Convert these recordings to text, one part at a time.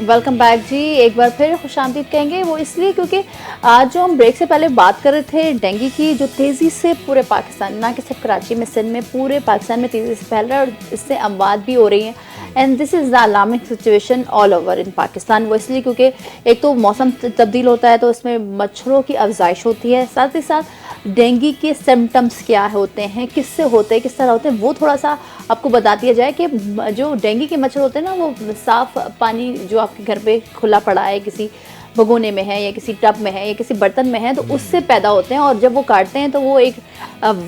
Welcome back जी। एक बार फिर खुशामदीद कहेंगे, वो इसलिए क्योंकि आज जो हम ब्रेक से पहले बात कर रहे थे डेंगू की, जो तेज़ी से पूरे पाकिस्तान, ना कि सिर्फ कराची में, सिंध में, पूरे पाकिस्तान में तेज़ी से फैल रहा है और इससे अमवात भी हो रही हैं। And this is the alarming situation all over in Pakistan. वो इसलिए क्योंकि एक तो मौसम तब्दील होता है तो इसमें मच्छरों की अफजाइश होती है, साथ ही साथ डेंगू के सिम्टम्स क्या होते हैं, किससे होते हैं, किस तरह होते हैं, वो थोड़ा सा आपको बता दिया जाए कि जो डेंगू के मच्छर होते हैं ना, वो साफ़ पानी जो आपके घर पे खुला पड़ा है, किसी भगोने में है या किसी टब में है या किसी बर्तन में है, तो उससे पैदा होते हैं। और जब वो काटते हैं तो वो एक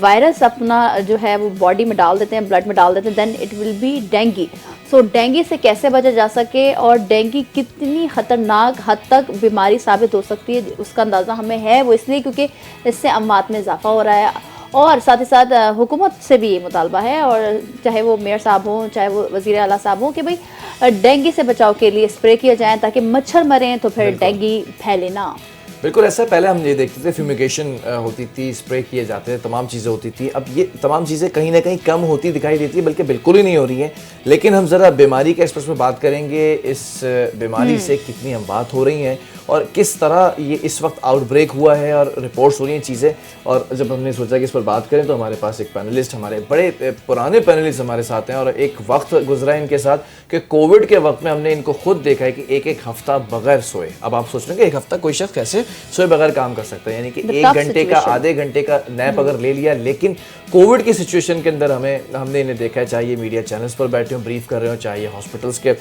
वायरस अपना जो है वो बॉडी में डाल देते हैं, ब्लड में डाल देते हैं, then it will be dengue. So dengue से कैसे बचा जा सके और डेंगू कितनी ख़तरनाक हद तक बीमारी साबित हो सकती है, उसका अंदाज़ा हमें है। वो इसलिए क्योंकि इससे अमवात में इजाफा हो रहा है और साथ ही साथ हुकूमत से भी ये मुतालबा है, और चाहे वो मेयर साहब हों, चाहे वो वज़ीर आला साहब हों, कि भाई डेंगू से बचाव के लिए स्प्रे किया जाए ताकि मच्छर मरें तो फिर डेंगू फैले ना। बिल्कुल ऐसा पहले हम ये देखते थे, फ्यूमिगेशन होती थी, स्प्रे किए जाते थे, तमाम चीज़ें होती थी। अब ये तमाम चीज़ें कहीं ना कहीं कम होती दिखाई देती है, बल्कि बिल्कुल ही नहीं हो रही हैं। लेकिन हम ज़रा बीमारी के एक्सप्रेस में बात करेंगे, इस बीमारी से कितनी अमवात हो रही हैं और किस तरह ये इस वक्त आउटब्रेक हुआ है और रिपोर्ट्स हो रही हैं चीज़ें। और जब हमने सोचा कि इस पर बात करें तो हमारे पास एक पैनलिस्ट, हमारे बड़े पुराने पैनलिस्ट हमारे साथ हैं, और एक वक्त गुजरा है इनके साथ कि कोविड के वक्त में हमने इनको खुद देखा है कि एक एक हफ्ता बगैर सोए। अब आप सोच रहे हैं कि एक हफ्ता कोई शख्स कैसे सोए बगैर काम कर सकता है, यानी कि एक घंटे का, आधे घंटे का नैप अगर ले लिया। लेकिन कोविड की सिचुएशन के अंदर हमने इन्हें देखा है, चाहे ये मीडिया चैनल्स पर बैठे हो, ब्रीफ कर रहे हो, चाहे ये हॉस्पिटल्स के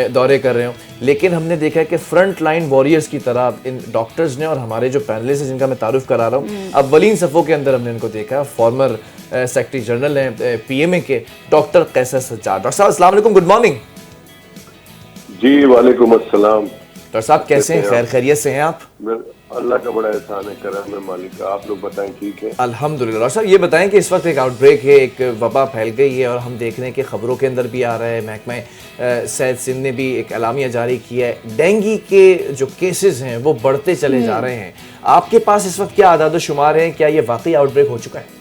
दौरे कर रहे हो, लेकिन हमने देखा है कि फ्रंट लाइन वॉरियर्स की तरह इन डॉक्टर्स ने, और हमारे जो पैनलिस्ट हैं जिनका मैं तारुफ करा रहा हूँ, अव्वलीन सफ़ों के अंदर हमने इनको देखा है। फॉर्मर सेक्रेटरी जनरल हैं PMA के, डॉक्टर कैसर सज्जाद। डॉक्टर साहब अस्सलाम वालेकुम, गुड मॉर्निंग। जी वालेकुम अस्सलाम। डॉक्टर साहब कैसे हैं, खैर खैरियत से हैं आप? अल्लाह का बड़ा एहसान है, करम है मालिक का। आप लोग बताएं, ठीक है? अल्हम्दुलिल्लाह। डॉक्टर साहब ये बताएं कि इस वक्त एक आउटब्रेक है, एक वबा फैल गई है, और हम देख रहे हैं कि खबरों के अंदर भी आ रहा है, महकमा सेहत सिंध ने भी एक एलामिया जारी किया है, डेंगू के जो केसेस हैं वो बढ़ते चले जा रहे हैं। आपके पास इस वक्त क्या आदाद शुमार है, क्या ये वाकई आउटब्रेक हो चुका है?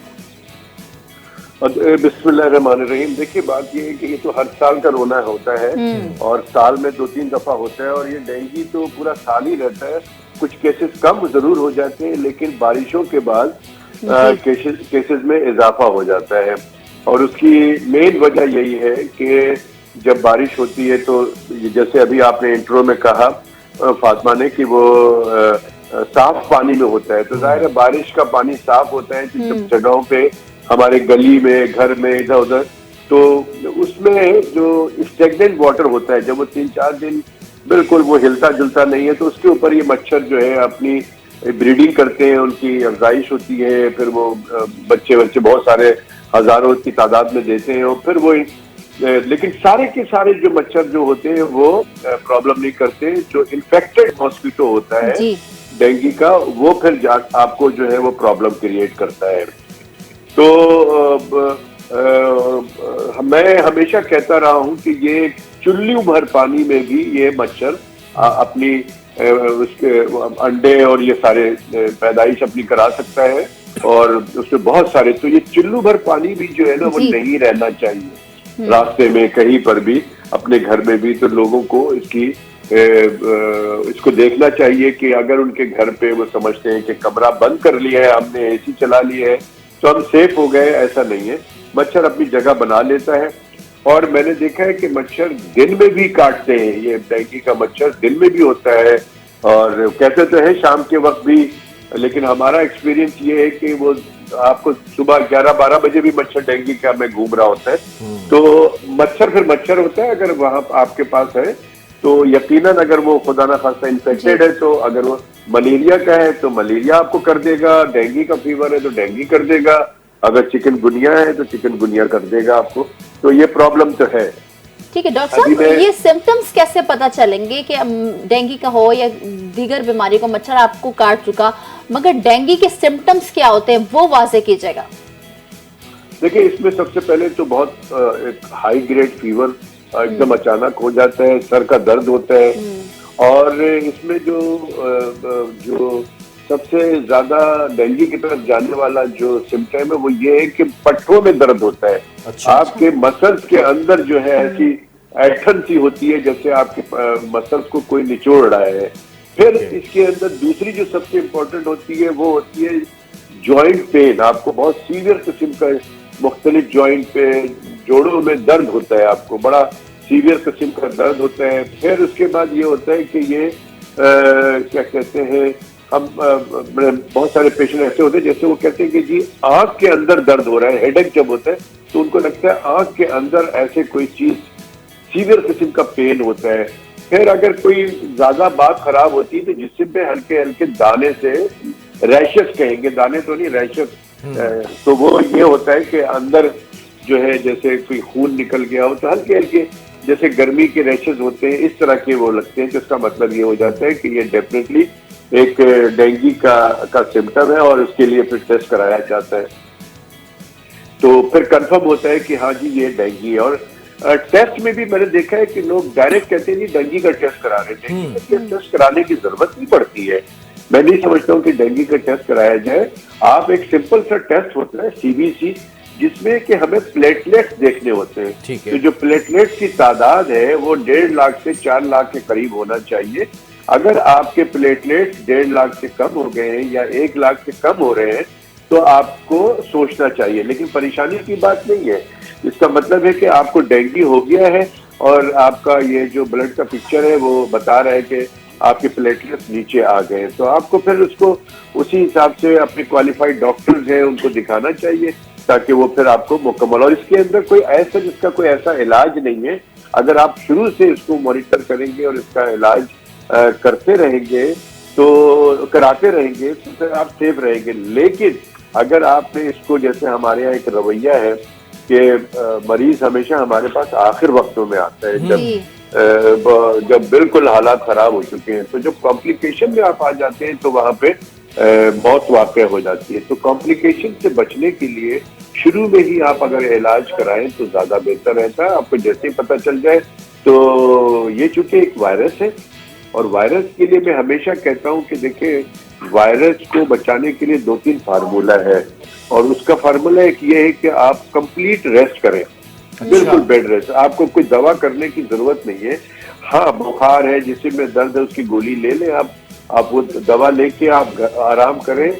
बिस्मिल्लाहिर्रहमानिर्रहीम। देखिए, बात ये है कि ये तो हर साल का रोना होता है और साल में 2-3 दफा होता है, और ये डेंगू तो पूरा साल ही रहता है। कुछ केसेस कम जरूर हो जाते हैं, लेकिन बारिशों के बाद केसेस में इजाफा हो जाता है। और उसकी मेन वजह यही है कि जब बारिश होती है तो जैसे अभी आपने इंट्रो में कहा फातिमा ने कि वो साफ पानी में होता है, तो जाहिर है बारिश का पानी साफ होता है। जब जगहों पे हमारे गली में, घर में, इधर उधर, तो उसमें जो स्टेगनेंट वाटर होता है, जब वो 3-4 दिन बिल्कुल वो हिलता जुलता नहीं है, तो उसके ऊपर ये मच्छर जो है अपनी ब्रीडिंग करते हैं, उनकी अफजाइश होती है, फिर वो बच्चे बहुत सारे हजारों की तादाद में देते हैं, और फिर वो लेकिन सारे के सारे जो मच्छर जो होते हैं वो प्रॉब्लम नहीं करते। जो इन्फेक्टेड मॉस्किटो होता है डेंगू का, वो फिर आपको जो है वो प्रॉब्लम क्रिएट करता है। तो मैं हमेशा कहता रहा हूं कि ये चुल्लू भर पानी में भी ये मच्छर अपनी उसके अंडे और ये सारे पैदाइश अपनी करा सकता है, और उसमें बहुत सारे, तो ये चुल्लू भर पानी भी जो है ना वो नहीं रहना चाहिए रास्ते में कहीं पर भी, अपने घर में भी। तो लोगों को इसको देखना चाहिए कि अगर उनके घर पे वो समझते हैं कि कमरा बंद कर लिया है हमने, AC चला लिया है, तो हम सेफ हो गए, ऐसा नहीं है। मच्छर अपनी जगह बना लेता है, और मैंने देखा है कि मच्छर दिन में भी काटते हैं। ये डेंगू का मच्छर दिन में भी होता है, और कहते तो है शाम के वक्त भी, लेकिन हमारा एक्सपीरियंस ये है कि वो आपको सुबह 11-12 बजे भी मच्छर डेंगू का में घूम रहा होता है। तो मच्छर फिर मच्छर होता है, अगर वहां आपके पास है तो यकीनन, अगर वो खुदा ना खास्ता इन्फेक्टेड है, तो अगर वो मलेरिया का है तो मलेरिया आपको कर देगा, डेंगू का फीवर है तो डेंगू कर देगा, अगर चिकनगुनिया है तो चिकनगुनिया कर देगा आपको। तो ये प्रॉब्लम तो है। ठीक है डॉक्टर साहब, ये सिम्टम्स कैसे पता चलेंगे कि डेंगू का हो या दीगर बीमारी को? मच्छर आपको काट चुका, मगर डेंगू के सिम्टम्स क्या होते हैं वो वाजे कीजिएगा। देखिए, इसमें सबसे पहले तो बहुत एक हाई ग्रेड फीवर एकदम अचानक हो जाता है, सर का दर्द होता है, और इसमें जो सबसे ज्यादा डेंगू की तरफ जाने वाला जो सिम्टम है वो ये है कि पट्टों में दर्द होता है। अच्छा, आपके मसल्स के अंदर जो है ऐसी ऐठन सी होती है, जैसे आपके मसल्स को कोई निचोड़ रहा है। फिर इसके अंदर दूसरी जो सबसे इम्पोर्टेंट होती है वो होती है जॉइंट पेन। आपको बहुत सीवियर किस्म का मुख्तलिफ जॉइंट पे जोड़ों में दर्द होता है, आपको बड़ा सीवियर किस्म का दर्द होता है। फिर उसके बाद ये होता है कि ये क्या कहते हैं, हम बहुत सारे पेशेंट ऐसे होते हैं जैसे वो कहते हैं कि जी आंख के अंदर दर्द हो रहा है, हेडेक जब होता है तो उनको लगता है आंख के अंदर ऐसे कोई चीज सीवियर किस्म का पेन होता है। फिर अगर कोई ज्यादा बात खराब होती है तो जिस्म पे हल्के हल्के दाने से, रैशेस कहेंगे, दाने तो नहीं, रैशेस, तो वो ये होता है कि अंदर जो है जैसे कोई खून निकल गया हो, तो हल्के हल्के जैसे गर्मी के रैशेस होते हैं इस तरह के वो लगते हैं। तो इसका मतलब ये हो जाता है कि ये डेफिनेटली एक डेंगू का सिम्टम है और उसके लिए फिर टेस्ट कराया जाता है। तो फिर कंफर्म होता है कि हाँ जी ये डेंगू है। और टेस्ट में भी मैंने देखा है कि लोग डायरेक्ट कहते हैं जी डेंगू का टेस्ट करा रहे हैं। डेंगू का टेस्ट कराने की जरूरत नहीं पड़ती है। मैं नहीं समझता हूँ कि डेंगू का टेस्ट कराया जाए। आप एक सिंपल सा टेस्ट होता है सीबीसी, जिसमें कि हमें प्लेटलेट्स देखने होते हैं। तो जो प्लेटलेट्स की तादाद है वो 1.5 लाख से 4 लाख के करीब होना चाहिए। अगर आपके प्लेटलेट्स 1.5 लाख से कम हो गए हैं या 1 लाख से कम हो रहे हैं तो आपको सोचना चाहिए, लेकिन परेशानी की बात नहीं है। इसका मतलब है कि आपको डेंगू हो गया है और आपका ये जो ब्लड का पिक्चर है वो बता रहा है कि आपके प्लेटलेट्स नीचे आ गए, तो आपको फिर उसको उसी हिसाब से अपने क्वालिफाइड डॉक्टर्स हैं उनको दिखाना चाहिए ताकि वो फिर आपको मुकम्मल। और इसके अंदर कोई ऐसा जिसका कोई ऐसा इलाज नहीं है। अगर आप शुरू से इसको मॉनिटर करेंगे और इसका इलाज करते रहेंगे तो कराते रहेंगे तो फिर आप सेफ रहेंगे। लेकिन अगर आपने इसको, जैसे हमारे यहाँ एक रवैया है कि मरीज हमेशा हमारे पास आखिर वक्तों में आता है, जब बिल्कुल हालात खराब हो चुके हैं, तो जब कॉम्प्लिकेशन में आप आ जाते हैं तो वहां पे मौत वाक़या हो जाती है। तो कॉम्प्लिकेशन से बचने के लिए शुरू में ही आप अगर इलाज कराएं तो ज्यादा बेहतर रहता है। आपको जैसे ही पता चल जाए तो ये चूंकि एक वायरस है और वायरस के लिए मैं हमेशा कहता हूं कि देखिए वायरस को बचाने के लिए 2-3 फार्मूला है और उसका फार्मूला एक ये है कि आप कंप्लीट रेस्ट करें, बिल्कुल बेड रेस्ट। आपको कोई दवा करने की जरूरत नहीं है। हाँ, बुखार है, जिसमें में दर्द है, उसकी गोली ले लें आप वो दवा लेके आप आराम करें।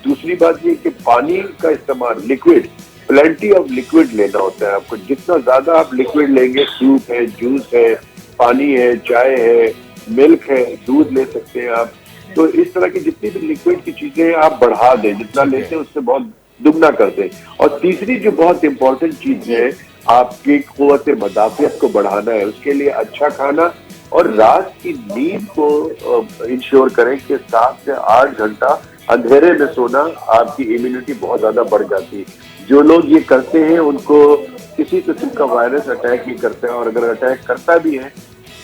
दूसरी बात ये कि पानी का इस्तेमाल, लिक्विड, प्लेंटी ऑफ लिक्विड लेना होता है आपको। जितना ज्यादा आप लिक्विड लेंगे, सूप है, जूस है, पानी है, चाय है, मिल्क है, दूध ले सकते हैं आप, तो इस तरह की जितनी भी लिक्विड की चीजें आप बढ़ा दें, जितना लेते हैं उससे बहुत दुगना कर दें। और तीसरी जो बहुत इंपॉर्टेंट चीज है, आपकी कुव्वत मदाफियत को बढ़ाना है। उसके लिए अच्छा खाना और रात की नींद को इंश्योर करें कि 7 से 8 घंटा अंधेरे में सोना, आपकी इम्यूनिटी बहुत ज्यादा बढ़ जाती है। जो लोग ये करते हैं उनको किसी किस्म का वायरस अटैक नहीं करता है, और अगर अटैक करता भी है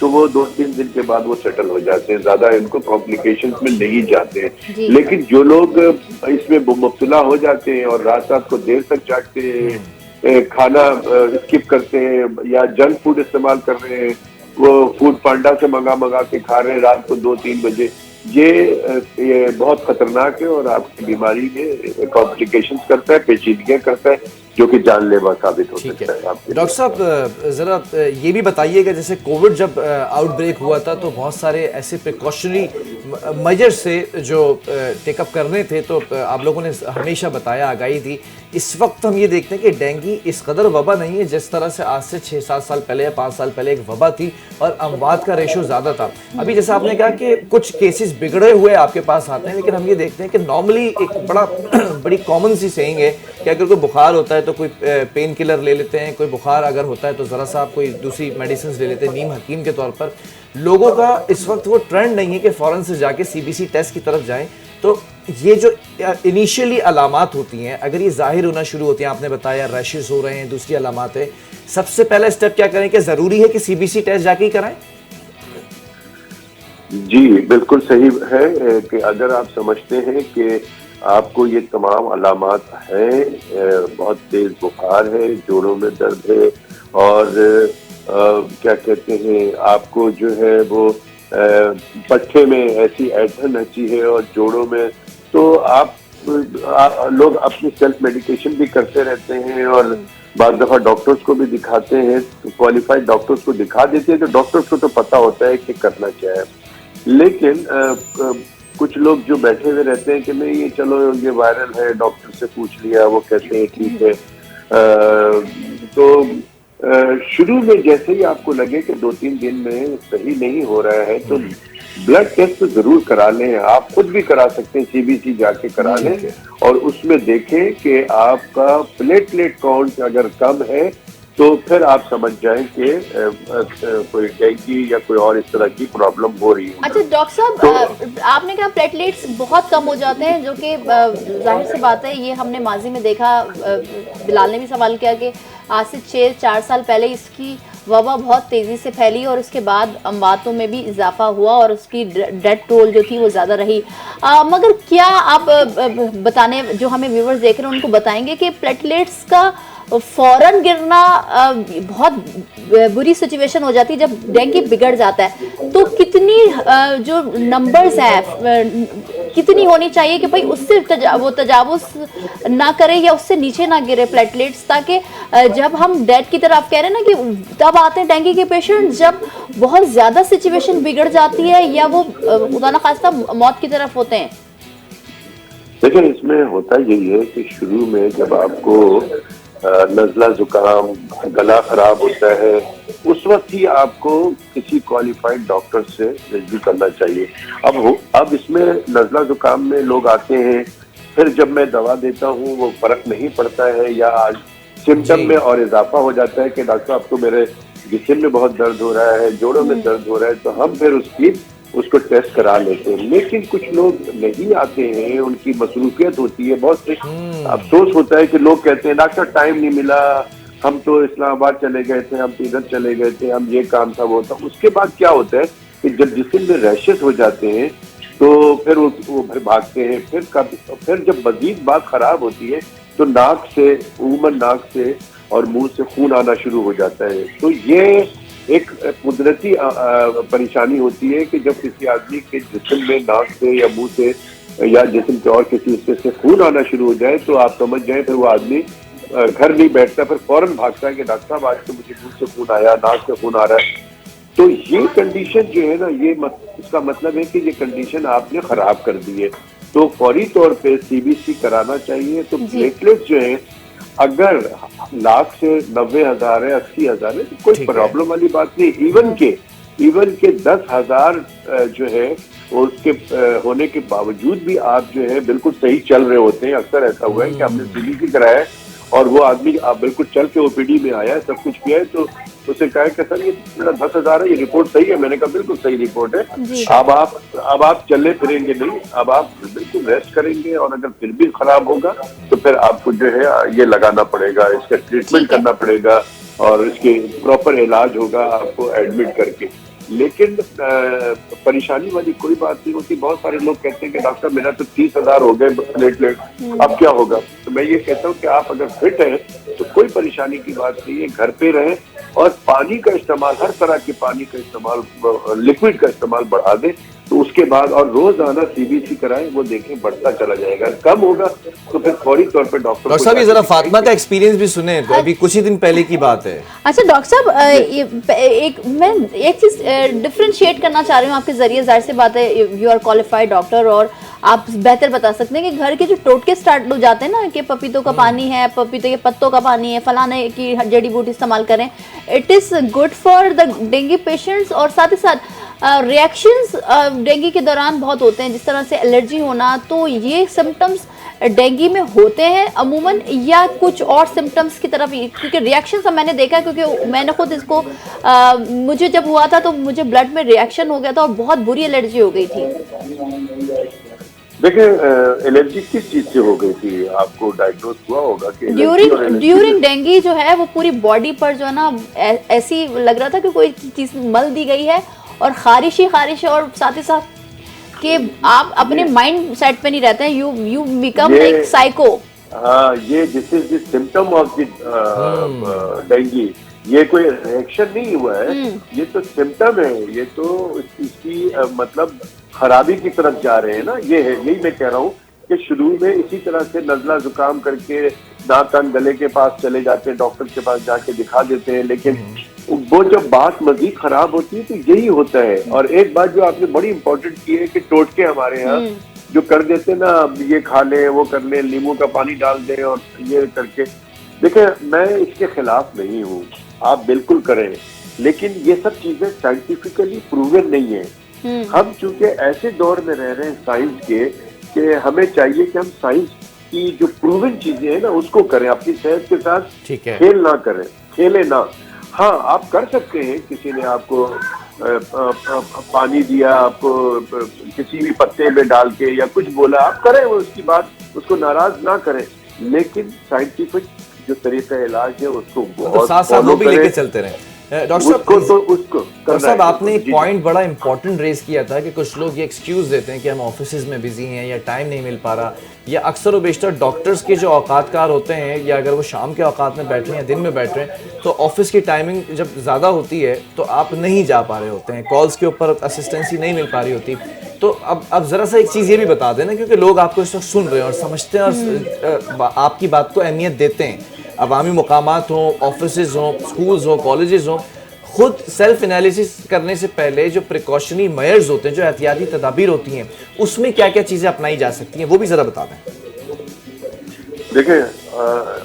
तो वो 2-3 दिन के बाद वो सेटल हो जाते हैं, ज्यादा इनको कॉम्प्लिकेशंस में नहीं जाते हैं। लेकिन जो लोग इसमें मुब्तला हो जाते हैं और रात को देर तक जागते हैं, खाना स्किप करते हैं या जंक फूड इस्तेमाल कर रहे हैं, वो फूड पांडा से मंगा के खा रहे हैं रात को 2-3 बजे, ये बहुत खतरनाक है और आपकी बीमारी में कॉम्प्लिकेशंस करता है, पेचीदगियां करता है, जो कि जानलेवा साबित हो सकता है आपके। डॉक्टर साहब जरा ये भी बताइएगा, जैसे कोविड जब आउटब्रेक हुआ था तो बहुत सारे ऐसे प्रिकॉशनरी मेजर्स से जो टेकअप करने थे, तो आप लोगों ने हमेशा बताया, आगाही दी। इस वक्त हम ये देखते हैं कि डेंगू इस कदर वबा नहीं है जिस तरह से आज से 6-7 साल पहले या 5 साल पहले एक वबा थी और अमवात का रेशो ज़्यादा था। अभी जैसे आपने कहा कि कुछ केसेस बिगड़े हुए आपके पास आते हैं, लेकिन हम ये देखते हैं कि नॉर्मली एक बड़ी कॉमन सी सेइंग है कि अगर कोई बुखार होता है तो कोई पेन किलर ले लेते हैं, कोई बुखार अगर होता है तो ज़रा सा आप कोई दूसरी मेडिसिन ले लेते हैं नीम हकीम के तौर पर। लोगों का इस वक्त वो ट्रेंड नहीं है कि फ़ौरन से जाके सीबीसी टेस्ट की तरफ जाएं। तो ये जो इनिशियली अलामात होती हैं, अगर ये जाहिर होना शुरू होती हैं, आपने बताया रैशेस हो रहे हैं, दूसरी अलामात है, सबसे पहला स्टेप क्या करें कि ज़रूरी है कि सीबीसी टेस्ट जाके ही कराएं? जी बिल्कुल सही है कि अगर आप समझते हैं कि आपको ये तमाम अलामात हैं, बहुत तेज बुखार है, जोड़ों में दर्द है और क्या कहते हैं, आपको जो है वो पट्टे में ऐसी ऐंठन अच्छी है और जोड़ों में, तो आप लोग अपनी सेल्फ मेडिकेशन भी करते रहते हैं और बाद दफा डॉक्टर्स को भी दिखाते हैं, तो क्वालिफाइड डॉक्टर्स को दिखा देते हैं, तो डॉक्टर्स को तो पता होता है कि करना क्या है। लेकिन कुछ लोग जो बैठे हुए रहते हैं कि नहीं ये चलो ये वायरल है, डॉक्टर से पूछ लिया, वो कहते हैं ठीक है। तो शुरू में जैसे ही आपको लगे कि 2-3 दिन में सही नहीं हो रहा है, तो ब्लड टेस्ट तो जरूर करा लें। आप खुद भी करा सकते हैं, सीबीसी जाके करा लें और उसमें देखें कि आपका प्लेटलेट काउंट अगर कम है तो फिर आप समझ जाएं कि कोई डेंगू या कोई और इस तरह की प्रॉब्लम हो रही है। अच्छा डॉक्टर साहब, आपने कहा प्लेटलेट्स बहुत कम हो जाते हैं, जो कि जाहिर सी बात है, ये हमने माजी में देखा। बिलाल ने भी सवाल किया कि आज से 4 साल पहले इसकी वबा बहुत तेज़ी से फैली और उसके बाद अमवातों में भी इजाफा हुआ और उसकी डेथ टोल जो थी वो ज़्यादा रही। मगर क्या आप बताने, जो हमें व्यूवर्स देख रहे हैं उनको बताएंगे कि प्लेटलेट्स का फौरन गिरना बहुत बुरी सिचुएशन हो जाती है जब डेंगू बिगड़ जाता है, तो कितनी जो नंबर्स हैं कितनी होनी चाहिए कि भाई उससे वो तजावुज ना करे या उससे नीचे ना गिरे प्लेटलेट्स, ताकि जब हम डेथ की तरफ कह रहे हैं ना कि तब आते हैं डेंगू के पेशेंट जब बहुत ज्यादा सिचुएशन बिगड़ जाती है या वो खुदा न खास्ता मौत की तरफ होते हैं। देखिए इसमें होता यही है कि शुरू में जब आपको नज़ला जुकाम, गला खराब होता है, उस वक्त ही आपको किसी क्वालिफाइड डॉक्टर से रजू करना चाहिए। अब इसमें नज़ला जुकाम में लोग आते हैं, फिर जब मैं दवा देता हूँ वो फर्क नहीं पड़ता है या आज सिम्टम में और इजाफा हो जाता है कि डॉक्टर साहब तो मेरे जिस्म में बहुत दर्द हो रहा है, जोड़ों में दर्द हो रहा है, तो हम फिर उसको टेस्ट करा लेते हैं। लेकिन कुछ लोग नहीं आते हैं, उनकी मसरूफियत होती है, बहुत अफसोस होता है कि लोग कहते हैं डॉक्टर टाइम नहीं मिला, हम तो इस्लामाबाद चले गए थे, हम तो इधर चले गए थे, हम ये काम था वो था। उसके बाद क्या होता है कि जब जिस्म में रैशेस हो जाते हैं तो फिर वो फिर भागते हैं। फिर जब मजीद बात खराब होती है तो नाक से, उमूमन नाक से और मुंह से खून आना शुरू हो जाता है। तो ये एक कुदरती परेशानी होती है कि जब किसी आदमी के जिस्म में नाक से या मुंह से या जिस्म के और किसी हिस्से से खून आना शुरू हो जाए तो आप समझ जाए फिर वो आदमी घर नहीं बैठता, फिर फौरन भागता है कि डॉक्टर साहब आज तो मुझे मुंह से खून आया, नाक से खून आ रहा है। तो ये कंडीशन जो है ना, इसका मतलब है कि ये कंडीशन आपने खराब कर दी है, तो फौरी तौर पे सीबीसी कराना चाहिए। तो प्लेटलेट्स जो है अगर लाख से 90,000 है, 80,000 है, तो कोई प्रॉब्लम वाली बात नहीं। इवन के 10,000 जो है उसके होने के बावजूद भी आप जो है बिल्कुल सही चल रहे होते हैं। अक्सर ऐसा हुआ है कि आपने सीबीसी कराया है और वो आदमी आप बिल्कुल चल के ओपीडी में आया है, सब कुछ किया है, तो उसे कहा कि सर ये मेरा 10,000 है, ये रिपोर्ट सही है। मैंने कहा बिल्कुल सही रिपोर्ट है, अब आप चले फिरेंगे नहीं, अब आप बिल्कुल रेस्ट करेंगे और अगर फिर भी खराब होगा तो फिर आपको जो है ये लगाना पड़ेगा, इसका ट्रीटमेंट करना पड़ेगा और इसके प्रॉपर इलाज होगा आपको एडमिट करके। लेकिन परेशानी वाली कोई बात नहीं होती। बहुत सारे लोग कहते हैं कि डॉक्टर मेरा तो 30,000 हो गए प्लेटलेट, अब क्या होगा? तो मैं ये कहता हूँ कि आप अगर फिट हैं तो कोई परेशानी की बात नहीं है, घर पे रहें और पानी का इस्तेमाल, हर तरह के पानी का इस्तेमाल, लिक्विड का इस्तेमाल बढ़ा दें। तो उसके बाद और रोजाना सीबीसी कराएं, वो देखें बढ़ता चला जाएगा। कम होगा तो फिर फौरी तौर पे डॉक्टर साहब ये जरा फातिमा का एक्सपीरियंस भी सुने, तो अभी कुछ ही दिन पहले की बात है। अच्छा डॉक्टर साहब, मैं एक चीज डिफरेंशिएट करना चाह रही हूँ आपके जरिए। जाहिर सी बात है यू आर क्वालिफाइड डॉक्टर और आप बेहतर बता सकते हैं कि घर के जो टोटके स्टार्ट हो जाते हैं ना कि पपीतों का पानी है, पपीते के पत्तों का पानी है, फलाने की जड़ी बूटी इस्तेमाल करें, it is good for the dengue patients. और साथ ही साथ रिएक्शंस डेंगू के दौरान बहुत होते हैं, जिस तरह से एलर्जी होना, तो ये सिम्टम्स डेंगू में होते हैं अमूमन या कुछ और सिम्टम्स की तरफ? क्योंकि रिएक्शंस मैंने देखा है, क्योंकि मैंने खुद इसको मुझे जब हुआ था तो मुझे ब्लड में रिएक्शन हो गया था और बहुत बुरी एलर्जी हो गई थी। देखिए एलर्जी किस चीज से हो गई थी, आपको डायग्नोज हुआ होगा कि ड्यूरिंग डेंगू जो है वो पूरी बॉडी पर जो है ना ऐसी लग रहा था कि कोई चीज मल दी गई है और खारिश और साथ ही साथ कि आप अपने माइंड सेट पे नहीं रहते हैं, यू बिकम लाइक साइको। हाँ, ये this is the symptom of the dengue. ये कोई रिएक्शन नहीं हुआ है, ये तो सिम्टम है, ये तो इसकी मतलब खराबी की तरफ जा रहे हैं ना। ये है, यही मैं कह रहा हूँ कि शुरू में इसी तरह से नज़ला जुकाम करके नाक कान गले के पास चले जाते हैं, डॉक्टर के पास जाके दिखा देते हैं, लेकिन वो जब बात मजीद खराब होती है तो यही होता है। और एक बात जो आपने बड़ी इंपॉर्टेंट की है कि टोटके हमारे यहाँ जो कर देते हैं ना, ये खा ले, वो कर ले, नींबू का पानी डाल दे और ये करके, देखिए मैं इसके खिलाफ नहीं हूँ, आप बिल्कुल करें, लेकिन ये सब चीजें साइंटिफिकली प्रूवन नहीं है। हम चूंकि ऐसे दौर में रह रहे हैं साइंस के कि हमें चाहिए कि हम साइंस की जो प्रूवन चीजें हैं ना उसको करें, अपनी सेहत के साथ खेल ना करें, खेले ना। हाँ, आप कर सकते हैं, किसी ने आपको पानी दिया, आपको किसी भी पत्ते में डाल के या कुछ बोला, आप करें वो, उसकी बात, उसको नाराज ना करें, लेकिन साइंटिफिक जो तरीका इलाज है उसको बहुत साथ साथ वो भी लेके चलते रहे। डॉक्टर साहब आपने एक पॉइंट बड़ा इंपॉर्टेंट रेज किया था कि कुछ लोग ये एक्सक्यूज देते हैं कि हम ऑफिस में बिजी हैं या टाइम नहीं मिल पा रहा, या अक्सर व बेशतर डॉक्टर्स के जो औकातकार होते हैं, या अगर वो शाम के औकात में बैठ रहे हैं या दिन में बैठ रहे हैं, तो ऑफिस की टाइमिंग जब ज़्यादा होती है तो आप नहीं जा पा रहे होते हैं, कॉल्स के ऊपर असिस्टेंसी नहीं मिल पा रही होती। तो अब ज़रा सा एक चीज़ ये भी बता देना, क्योंकि लोग आपको इस वक्त सुन रहे हैं और समझते हैं और आपकी बात को अहमियत देते हैं। अवामी मुकामात हों, ऑफिसेज हों, स्कूल्स हों, कॉलेजेस हों, खुद सेल्फ एनालिसिस करने से पहले जो प्रिकॉशनरी मेयर्स होते हैं, जो एहतियाती तदाबीर होती हैं, उसमें क्या क्या चीज़ें अपनाई जा सकती हैं, वो भी ज़रा बता दें। देखिए,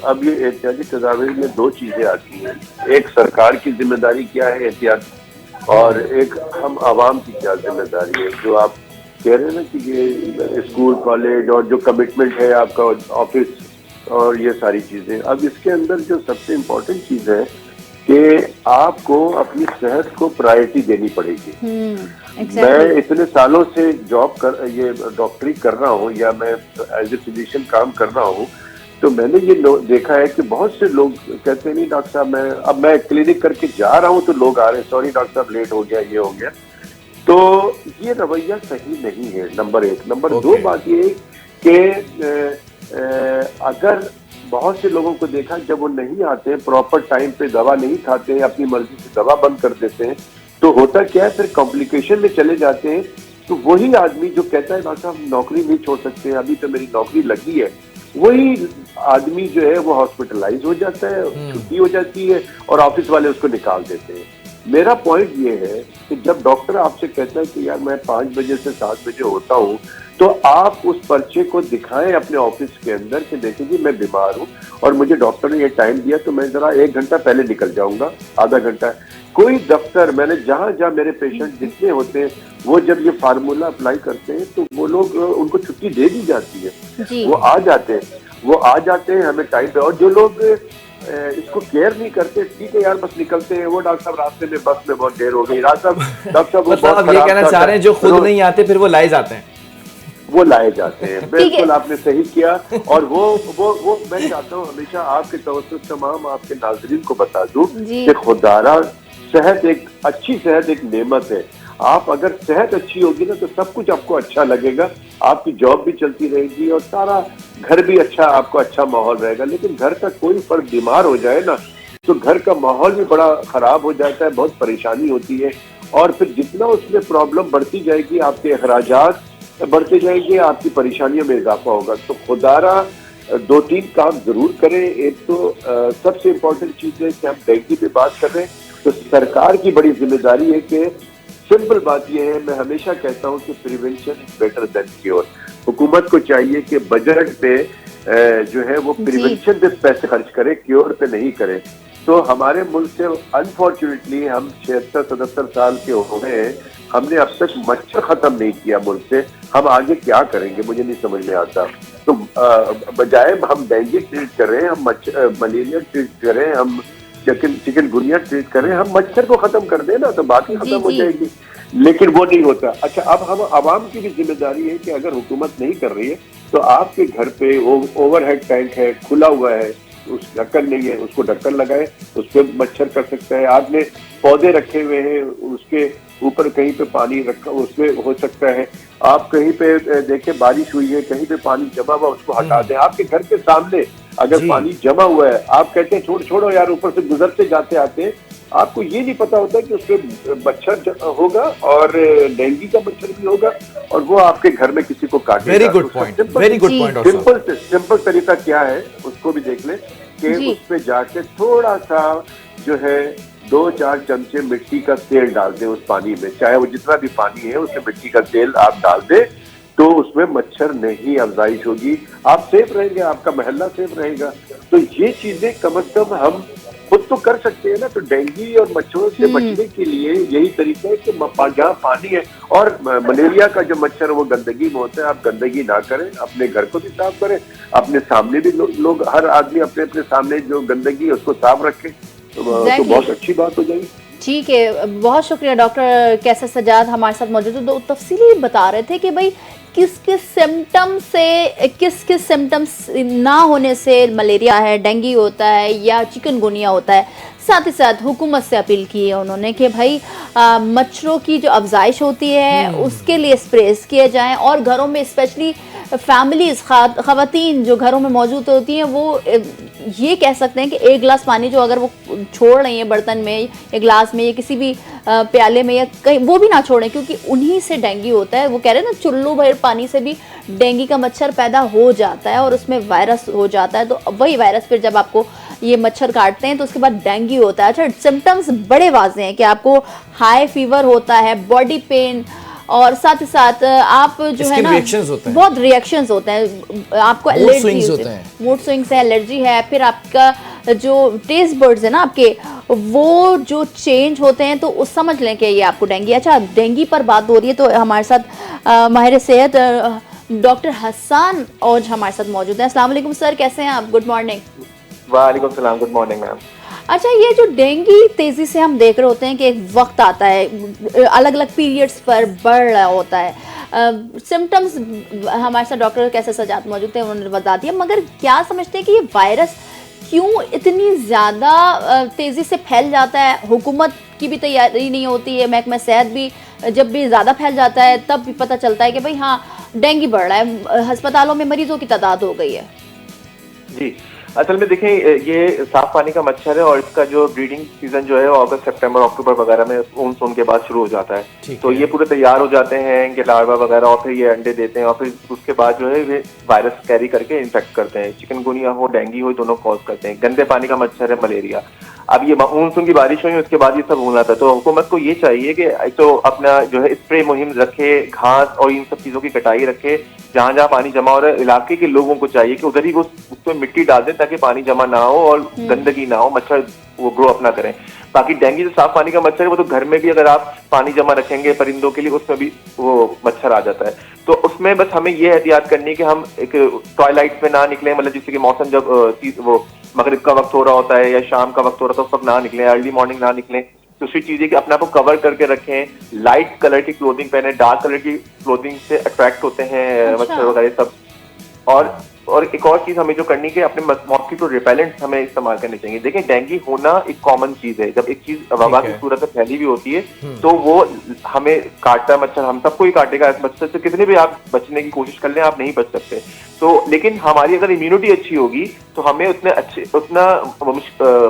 अब ये एहतियाती तदाबीर में दो चीज़ें आती हैं, एक सरकार की जिम्मेदारी क्या है एहतियात, और एक हम आवाम की क्या जिम्मेदारी है। जो आप कह रहे हैं ना कि ये स्कूल, कॉलेज और जो कमिटमेंट है आपका ऑफिस और ये सारी चीज़ें, अब इसके अंदर जो सबसे इम्पोर्टेंट चीज़ है कि आपको अपनी सेहत को प्रायोरिटी देनी पड़ेगी। मैं इतने सालों से ये डॉक्टरी कर रहा हूँ या मैं एज ए फिजिशियन काम कर रहा हूँ, तो मैंने ये देखा है कि बहुत से लोग कहते हैं नहीं डॉक्टर साहब मैं क्लिनिक करके जा रहा हूँ तो लोग आ रहे हैं, सॉरी डॉक्टर साहब लेट हो गया, ये हो गया। तो ये रवैया सही नहीं है, नंबर एक। नंबर दो बात ये है कि अगर बहुत से लोगों को देखा, जब वो नहीं आते हैं प्रॉपर टाइम पे, दवा नहीं खाते हैं, अपनी मर्जी से दवा बंद कर देते हैं, तो होता क्या है, फिर कॉम्प्लिकेशन में चले जाते हैं। तो वही आदमी जो कहता है डॉक्टर साहब नौकरी नहीं छोड़ सकते, अभी तो मेरी नौकरी लगी है, वही आदमी जो है वो हॉस्पिटलाइज हो जाता है, छुट्टी हो जाती है और ऑफिस वाले उसको निकाल देते हैं। मेरा पॉइंट ये है कि जब डॉक्टर आपसे कहता है कि यार मैं 5 बजे से 7 बजे होता हूँ, तो आप उस पर्चे को दिखाएं अपने ऑफिस के अंदर कि देखिए जी मैं बीमार हूँ और मुझे डॉक्टर ने ये टाइम दिया, तो मैं जरा 1 घंटा पहले निकल जाऊंगा, आधा घंटा। कोई दफ्तर, मैंने जहाँ जहाँ मेरे पेशेंट जितने होते हैं, वो जब ये फार्मूला अप्लाई करते हैं तो वो लोग, उनको छुट्टी दे दी जाती है, वो आ जाते हैं हमें टाइम पे। और जो लोग इसको केयर नहीं करते, ठीक है यार बस निकलते हैं, वो डॉक्टर साहब रास्ते में बस में बहुत देर हो गई, डॉक्टर साहब ये कहना चाह रहे हैं जो खुद नहीं आते फिर वो लाए जाते हैं, वो लाए जाते हैं। बिल्कुल आपने सही किया। और वो मैं चाहता हूँ हमेशा आपके तवज्जुह तमाम आपके नाज़रीन को बता दूं कि खुदारा सेहत, एक अच्छी सेहत एक नेमत है। आप अगर सेहत अच्छी होगी ना तो सब कुछ आपको अच्छा लगेगा, आपकी जॉब भी चलती रहेगी और सारा घर भी अच्छा, आपको अच्छा माहौल रहेगा। लेकिन घर का कोई फर्द बीमार हो जाए ना तो घर का माहौल भी बड़ा खराब हो जाता है, बहुत परेशानी होती है। और फिर जितना उसमें प्रॉब्लम बढ़ती जाएगी, आपके अखराजात बढ़ते जाएंगे, आपकी परेशानियों में इजाफा होगा। तो खुदारा 2-3 काम जरूर करें। एक तो सबसे इम्पोर्टेंट चीज है कि हम डेंगू पे बात कर रहे हैं, तो सरकार की बड़ी जिम्मेदारी है कि सिंपल बात यह है, मैं हमेशा कहता हूं कि prevention is better than cure. हुकूमत को चाहिए कि बजट पे जो है वो प्रिवेंशन पे पैसे खर्च करे, क्योर पे नहीं करे। तो हमारे मुल्क से अनफॉर्चुनेटली हम 76-77 साल के हो गए हैं, हमने अब तक मच्छर खत्म नहीं किया मुल्क से। हम आगे क्या करेंगे मुझे नहीं समझ में आता। तो बजाय हम डेंगू ट्रीट कर रहे हैं, हम मलेरिया ट्रीट कर रहे हैं, हम चिकनगुनिया ट्रीट कर रहे हैं, हम मच्छर को खत्म कर दें ना तो बाकी खत्म हो जाएगी। लेकिन वो नहीं होता। अच्छा, अब हम आवाम की भी जिम्मेदारी है कि अगर हुकूमत नहीं कर रही है तो आपके घर पे ओवरहेड टैंक है, खुला हुआ है, उस ढक्कन नहीं है, उसको ढक्कन लगाए, उस पर मच्छर कर सकता है। आपने पौधे रखे हुए हैं, उसके ऊपर कहीं पे पानी रखा, उसमें हो सकता है। आप कहीं पे देखें बारिश हुई है, कहीं पे पानी जमा हुआ, उसको हटा दें। आपके घर के सामने अगर पानी जमा हुआ है, आप कहते हैं छोड़ो यार, ऊपर से गुजरते जाते आते आपको ये नहीं पता होता कि उसमें मच्छर होगा और डेंगू का मच्छर भी होगा और वो आपके घर में किसी को काटेगा। Very good point, very good point. Simple तरीका क्या है उसको भी देख ले कि उस पे जाके थोड़ा सा जो है 2-4 चमचे मिट्टी का तेल डाल दे उस पानी में, चाहे वो जितना भी पानी है उसमें मिट्टी का तेल आप डाल दे तो उसमें मच्छर नहीं अफजाइश होगी, आप सेफ रहेंगे, आपका मोहल्ला सेफ रहेगा। तो ये चीजें कम से कम हम खुद तो कर सकते हैं ना। तो डेंगू और मच्छरों से बचने के लिए यही तरीका है कि जहाँ पानी है, और मलेरिया का जो मच्छर है वो गंदगी में होता है, आप गंदगी ना करें, अपने घर को भी साफ करें, अपने सामने भी लोग हर आदमी अपने अपने सामने जो गंदगी है उसको साफ रखें, तो बहुत अच्छी बात हो जाएगी। ठीक है, बहुत शुक्रिया डॉक्टर कैसर सज्जाद हमारे साथ मौजूद है। तो तफसीली बता रहे थे कि भाई किस किस सिम्टम्स ना होने से मलेरिया है, डेंगू होता है या चिकनगुनिया होता है। साथ ही साथ हुकूमत से अपील की है उन्होंने कि भाई मच्छरों की जो अफजाइश होती है उसके लिए स्प्रेस किए जाएं, और घरों में स्पेशली फैमिलीज ख़वातीन जो घरों में मौजूद होती हैं वो ये कह सकते हैं कि एक गिलास पानी जो अगर वो छोड़ रही हैं बर्तन में या गिलास में या किसी भी प्याले में या कहीं, वो भी ना छोड़ें, क्योंकि उन्हीं से डेंगू होता है। वो कह रहे हैं ना, चुल्लू भर पानी से भी डेंगू का मच्छर पैदा हो जाता है और उसमें वायरस हो जाता है। तो वही वायरस फिर जब आपको ये मच्छर काटते हैं तो उसके बाद डेंगू होता है। अच्छा, सिम्टम्स बड़े वाज़ेह हैं कि आपको हाई फीवर होता है, बॉडी पेन, और साथ ही साथ आप जो है ना बहुत रिएक्शंस होते हैं, आपको एलर्जी होती है, मूड स्विंग्स है, एलर्जी है, फिर आपका जो टेस्ट बर्ड्स है ना आपके वो जो चेंज होते हैं, तो उस समझ लें कि ये आपको डेंगू। अच्छा, डेंगू पर बात हो रही है तो हमारे साथ माहिर सेहत डॉक्टर हसन औज हमारे साथ मौजूद हैं। अस्सलाम वालेकुम सर, कैसे हैं आप? Good morning. वालेकुम सलाम, गुड मॉर्निंग मैम। अच्छा, ये जो डेंगू तेजी से हम देख रहे होते हैं कि एक वक्त आता है, अलग अलग पीरियड्स पर बढ़ रहा होता है, सिम्टम्स हमारे साथ डॉक्टर कैसे सजाद मौजूद थे, उन्होंने बता दिया, मगर क्या समझते हैं कि ये वायरस क्यों इतनी ज़्यादा तेज़ी से फैल जाता है? हुकूमत की भी तैयारी नहीं होती है, महकमा सेहत भी जब भी ज़्यादा फैल जाता है तब भी पता चलता है कि भाई हाँ डेंगू बढ़ रहा है, अस्पतालों में मरीजों की तादाद हो गई है। जी, असल में देखें, ये साफ पानी का मच्छर है और इसका जो ब्रीडिंग सीजन जो है वो अगस्त, सितंबर, अक्टूबर वगैरह में मानसून के बाद शुरू हो जाता है। तो ये पूरे तैयार हो जाते हैं इनके लार्वा वगैरह, और फिर ये अंडे देते हैं और फिर उसके बाद जो है ये वायरस कैरी करके इन्फेक्ट करते हैं। चिकनगुनिया हो, डेंगू हो, दोनों कॉज करते हैं। गंदे पानी का मच्छर है मलेरिया। अब ये मानसून की बारिश हुई, उसके बाद ये सब होना था। तो हुकूमत को ये चाहिए कि तो अपना जो है स्प्रे मुहिम रखे, घास और इन सब चीजों की कटाई रखे, जहां जहां पानी जमा हो रहा है इलाके के लोगों को चाहिए कि उधर ही वो उसमें मिट्टी डाल दें ताकि पानी जमा ना हो और गंदगी ना हो, मच्छर वो ग्रो अपना करें। बाकी डेंगू जो साफ पानी का मच्छर है वो तो घर में भी अगर आप पानी जमा रखेंगे परिंदों के लिए, उसमें भी वो मच्छर आ जाता है। तो उसमें बस हमें ये एहतियात करनी है कि हम एक ट्वाइलाइट में ना निकले, मतलब जिससे कि मौसम जब वो मगरिब का वक्त हो रहा होता है या शाम का वक्त हो रहा था उस वक्त ना निकले, अर्ली मॉर्निंग ना निकले। दूसरी चीज है कि अपने आप को कवर करके रखें, लाइट कलर की क्लोथिंग पहने, डार्क कलर की क्लोथिंग से अट्रैक्ट होते हैं मच्छर वगैरह सब। और एक और चीज हमें जो करनी है, अपने मॉस्किटो रिपेलेंट हमें इस्तेमाल करने चाहिए। देखिए, डेंगू होना एक कॉमन चीज है, जब एक चीज वबा की सूरत में फैली भी होती है तो वो हमें काटता है मच्छर, हम सबको ही काटेगा। इस मच्छर से कितने भी आप बचने की कोशिश कर लें, आप नहीं बच सकते। तो लेकिन हमारी अगर इम्यूनिटी अच्छी होगी तो हमें उतना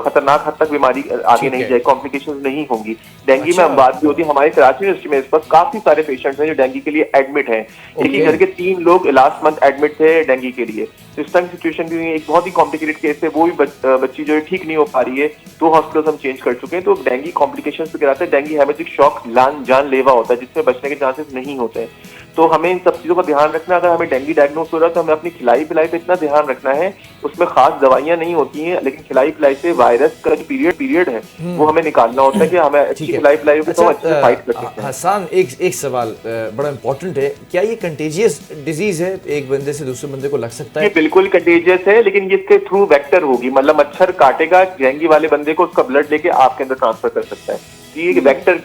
खतरनाक हद तक बीमारी आगे नहीं जाएगी, कॉम्प्लिकेशंस नहीं होंगी। डेंगू में हम बात भी होती है, हमारे कराची यूनिवर्सिटी में इस पर काफी सारे पेशेंट्स हैं जो डेंगू के लिए एडमिट हैं। एक ही घर के 3 लोग लास्ट मंथ एडमिट थे डेंगू के लिए। तो इस तरह की सिचुएशन भी हुई है। एक बहुत ही कॉम्प्लिकेटेड केस है, वो भी बच्ची जो है ठीक नहीं हो पा रही है, 2 हॉस्पिटल्स हम चेंज कर चुके हैं। तो डेंगू कॉम्प्लिकेशंस पे कराते हैं, डेंगू हेमरेजिक शॉक जानलेवा होता है जिसमें बचने के चांसेस नहीं होते हैं। तो हमें इन सब चीजों का ध्यान रखना। अगर हमें डेंगू डायग्नोस हो रहा है तो हमें अपनी खिलाई पिलाई पे इतना ध्यान रखना है, उसमें खास दवाइयां नहीं होती हैं, लेकिन खिलाई पिलाई से वायरस का जो पीरियड है वो हमें निकालना होता है कि हमें अच्छी खिलाई पिलाई होगी तो अच्छे से फाइट कर सकते हैं। हसन, एक सवाल बड़ा इंपॉर्टेंट है, क्या ये कंटेजियस डिजीज है, एक बंदे से दूसरे बंदे को लग सकता है? ये बिल्कुल कंटेजियस है, लेकिन ये इसके थ्रू वेक्टर होगी, मतलब मच्छर काटेगा डेंगू वाले बंदे को, उसका ब्लड लेके आपके अंदर ट्रांसफर कर सकता है। ये वेक्टर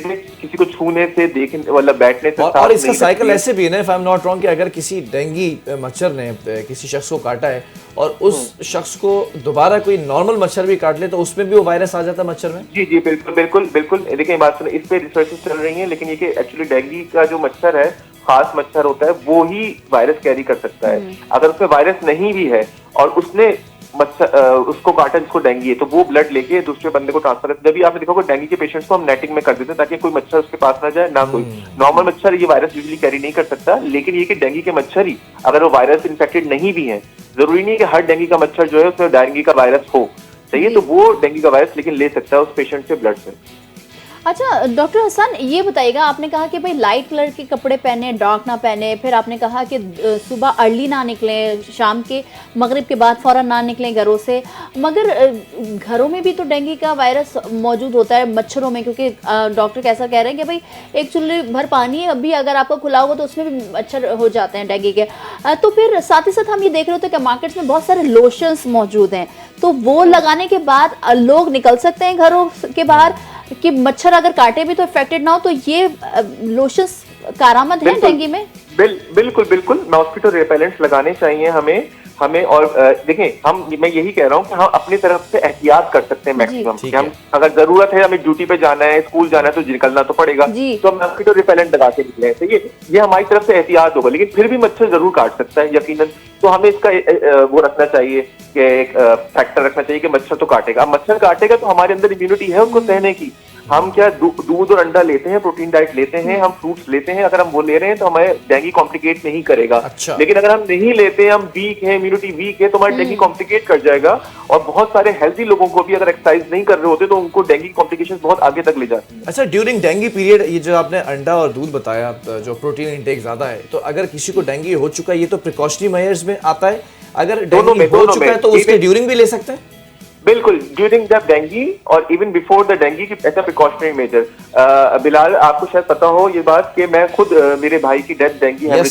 में किसी को छूने से, देखने मतलब बैठने से, और इसका साइकिल ऐसे भी है ना, if I am not wrong, कि अगर किसी डेंगू मच्छर ने किसी शख्स को काटा है और उस शख्स को दोबारा कोई नॉर्मल मच्छर भी काट ले तो उसमें भी वो वायरस आ जाता है मच्छर में? जी जी, बिल्कुल। देखिए, बात सुनिए, इस पे रिसर्चेस चल रही हैं, लेकिन ये कि एक्चुअली डेंगू का जो मच्छर है, खास मच्छर होता है, वो ही वायरस कैरी कर सकता है। अगर उसमें वायरस नहीं भी है और उसने मच्छर उसको काटा जिसको डेंगू है, तो वो ब्लड लेके दूसरे बंदे को ट्रांसफर करते। जब भी आपने देखा होगा डेंगू के पेशेंट्स को हम नेटिंग में कर देते हैं ताकि कोई मच्छर उसके पास ना जाए, ना कोई नॉर्मल मच्छर ये वायरस यूजुअली कैरी नहीं कर सकता, लेकिन ये कि डेंगू के मच्छर ही अगर वो वायरस इन्फेक्टेड नहीं भी है, जरूरी नहीं है कि हर डेंगू का मच्छर जो है उसमें डेंगू का वायरस हो, सही है, तो वो डेंगू का वायरस लेकिन ले सकता है उस पेशेंट से ब्लड से। अच्छा डॉक्टर हसन, ये बताइएगा, आपने कहा कि भाई लाइट कलर के कपड़े पहने, डार्क ना पहने, फिर आपने कहा कि सुबह अर्ली ना निकलें, शाम के मगरिब के बाद फ़ौरन ना निकलें घरों से, मगर घरों में भी तो डेंगू का वायरस मौजूद होता है मच्छरों में, क्योंकि डॉक्टर कैसा कह रहे हैं कि भाई एक चूल्हे भर पानी है अभी अगर आपका खुला होगा तो उसमें भी मच्छर हो जाते हैं डेंगू के। तो फिर साथ ही साथ हम ये देख रहे होते हैं कि मार्केट्स में बहुत सारे लोशंस मौजूद हैं, तो वो लगाने के बाद लोग निकल सकते हैं घरों के बाहर कि मच्छर अगर काटे भी तो इफेक्टेड ना हो, तो ये लोशंस कारआमद है डेंगू में? बिल्कुल बिल्कुल, मॉस्किटो रिपेलेंट्स लगाने चाहिए हमें और देखें मैं यही कह रहा हूँ कि हम अपनी तरफ से एहतियात कर सकते हैं मैक्सिमम, कि हम अगर जरूरत है, हमें ड्यूटी पे जाना है, स्कूल जाना है तो निकलना तो पड़ेगा, तो हम मॉस्किटो रिपेलेंट लगा के निकले, तो ये हमारी तरफ से एहतियात होगा, लेकिन फिर भी मच्छर जरूर काट सकता है यकीनन, तो हमें इसका वो रखना चाहिए कि एक फैक्टर रखना चाहिए कि मच्छर तो काटेगा। अब मच्छर काटेगा तो हमारे अंदर इम्यूनिटी है उसको सहने की, हम क्या दूध और अंडा लेते हैं, प्रोटीन डाइट लेते हैं, हम फ्रूट्स लेते हैं, अगर हम वो ले रहे हैं तो हमें डेंगू कॉम्प्लिकेट नहीं करेगा। अच्छा। लेकिन अगर हम नहीं लेते, हम वीक है, इम्यूनिटी वीक है, तो हमारा डेंगू कॉम्प्लिकेट कर जाएगा। और बहुत सारे हेल्दी लोगों को भी अगर एक्सरसाइज नहीं कर रहे होते तो उनको डेंगू कॉम्प्लिकेशन बहुत आगे तक ले जाती है। अच्छा, ड्यूरिंग डेंगू पीरियड ये जो आपने अंडा और दूध बताया, जो प्रोटीन इंटेक ज्यादा है, तो अगर किसी को डेंगू हो चुका है ये तो प्रिकॉशनरी मेजर्स में आता है, अगर डेंगू हो चुका है तो उसके ड्यूरिंग भी ले सकते हैं? बिल्कुल, ड्यूरिंग द डेंगू और इवन बिफोर द डेंगू की ऐसा प्रिकॉशनरी मेजर। बिलाल, आपको शायद पता हो ये बात कि मैं खुद मेरे भाई की डेथ डेंगू में,